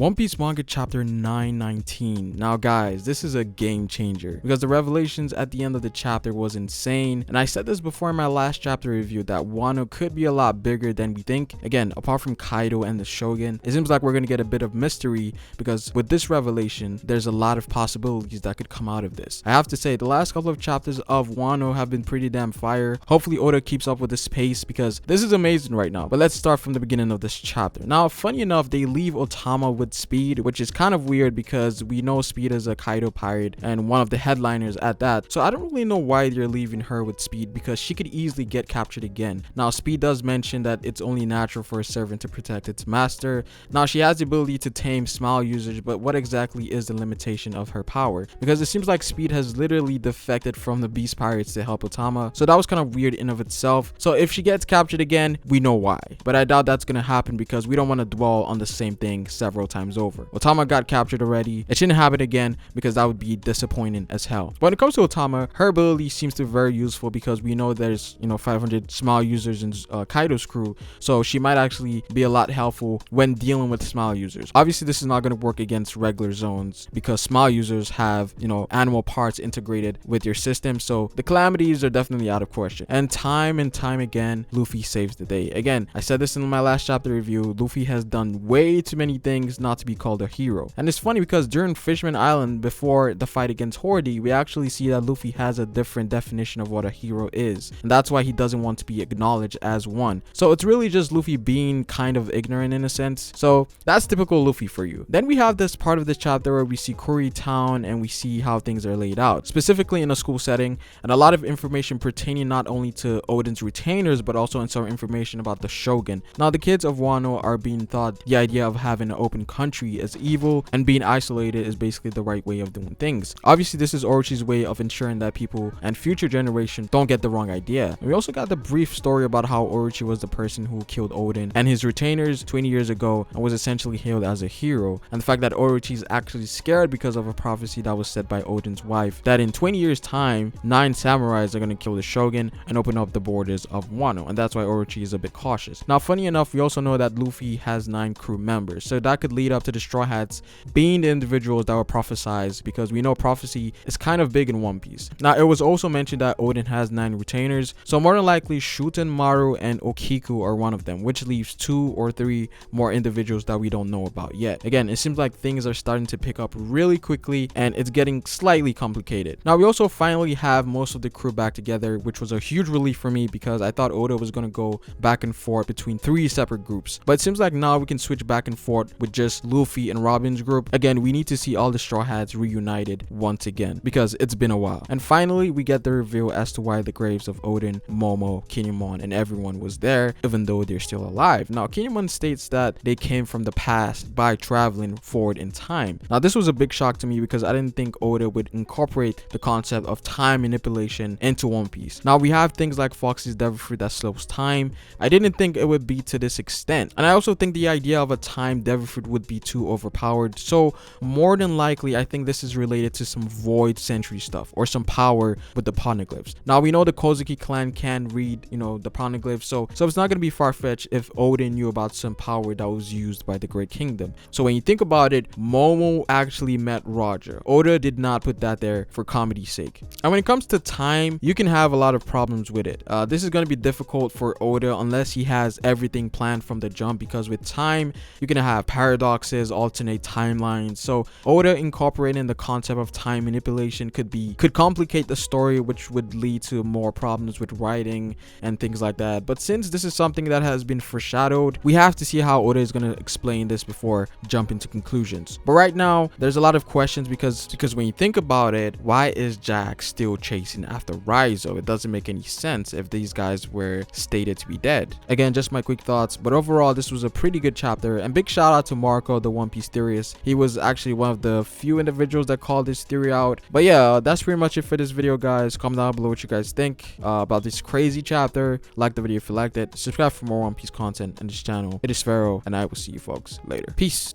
One Piece manga chapter 919. Now guys, this is a game changer because the revelations at the end of the chapter was insane, and I said this before in my last chapter review that Wano could be a lot bigger than we think. Again, apart from Kaido and the Shogun, it seems like we're gonna get a bit of mystery because with this revelation there's a lot of possibilities that could come out of this. I have to say the last couple of chapters of Wano have been pretty damn fire. Hopefully Oda keeps up with this pace because this is amazing right now. But let's start from the beginning of this chapter. Now funny enough, they leave Otama with Speed, which is kind of weird because we know Speed is a Kaido pirate and one of the headliners at that. So I don't really know why they're leaving her with Speed because she could easily get captured again. Now Speed does mention that it's only natural for a servant to protect its master. Now she has the ability to tame smile users, but what exactly is the limitation of her power? Because it seems like Speed has literally defected from the Beast Pirates to help Otama. So that was kind of weird in of itself. So if she gets captured again, we know why. But I doubt that's gonna happen because we don't want to dwell on the same thing several times over. Otama got captured already. It shouldn't happen again because that would be disappointing as hell. When it comes to Otama, her ability seems to be very useful because we know there's 500 smile users in Kaido's crew, so she might actually be a lot helpful when dealing with smile users. Obviously this is not going to work against regular zones because smile users have animal parts integrated with your system, so the calamities are definitely out of question. And time again Luffy saves the day. Again, I said this in my last chapter review, Luffy has done way too many things not to be called a hero. And it's funny because during Fishman Island, before the fight against Horde, we actually see that Luffy has a different definition of what a hero is, and that's why he doesn't want to be acknowledged as one. So it's really just Luffy being kind of ignorant in a sense. So that's typical Luffy for you. Then we have this part of this chapter where we see Kuri Town and we see how things are laid out, specifically in a school setting, and a lot of information pertaining not only to Oden's retainers but also in some information about the Shogun. Now the kids of Wano are being thought the idea of having an open country is evil, and being isolated is basically the right way of doing things. Obviously this is Orochi's way of ensuring that people and future generations don't get the wrong idea. And we also got the brief story about how Orochi was the person who killed Oden and his retainers 20 years ago and was essentially hailed as a hero, and the fact that Orochi is actually scared because of a prophecy that was said by Oden's wife that in 20 years time 9 samurais are going to kill the Shogun and open up the borders of Wano, and that's why Orochi is a bit cautious. Now funny enough, we also know that Luffy has 9 crew members, so that could lead up to the Straw Hats being the individuals that were prophesized, because we know prophecy is kind of big in One Piece. Now it was also mentioned that Oden has 9 retainers, so more than likely Shuten, Maru, and Okiku are one of them, which leaves 2 or 3 more individuals that we don't know about yet. Again, it seems like things are starting to pick up really quickly and it's getting slightly complicated. Now we also finally have most of the crew back together, which was a huge relief for me because I thought Oda was going to go back and forth between 3 separate groups, but it seems like now we can switch back and forth with just Luffy and Robin's group. Again, we need to see all the Straw Hats reunited once again because it's been a while. And finally we get the reveal as to why the graves of Oden, Momo, Kinemon, and everyone was there even though they're still alive. Now Kinemon states that they came from the past by traveling forward in time. Now this was a big shock to me because I didn't think Oda would incorporate the concept of time manipulation into One Piece. Now we have things like Foxy's Devil Fruit that slows time. I didn't think it would be to this extent, and I also think the idea of a time Devil Fruit would be too overpowered. So more than likely I think this is related to some void century stuff or some power with the poneglyphs. Now we know the Kouzuki clan can read the poneglyphs, so it's not going to be far-fetched if Oden knew about some power that was used by the Great Kingdom. So when you think about it, Momo actually met Roger. Oda did not put that there for comedy's sake. And when it comes to time, you can have a lot of problems with it. This is going to be difficult for Oda unless he has everything planned from the jump, because with time you're going to have paradoxes, alternate timelines. So Oda incorporating the concept of time manipulation could complicate the story, which would lead to more problems with writing and things like that. But since this is something that has been foreshadowed, we have to see how Oda is going to explain this before jumping to conclusions. But right now there's a lot of questions because when you think about it, why is Jack still chasing after Raizo? It doesn't make any sense if these guys were stated to be dead. Again, just my quick thoughts, but overall this was a pretty good chapter, and big shout out to Marco, the One Piece theorist. He was actually one of the few individuals that called this theory out. But yeah, that's pretty much it for this video, guys. Comment down below what you guys think about this crazy chapter. Like the video if you liked it. Subscribe for more One Piece content on this channel. It is Pharaoh, and I will see you folks later. Peace.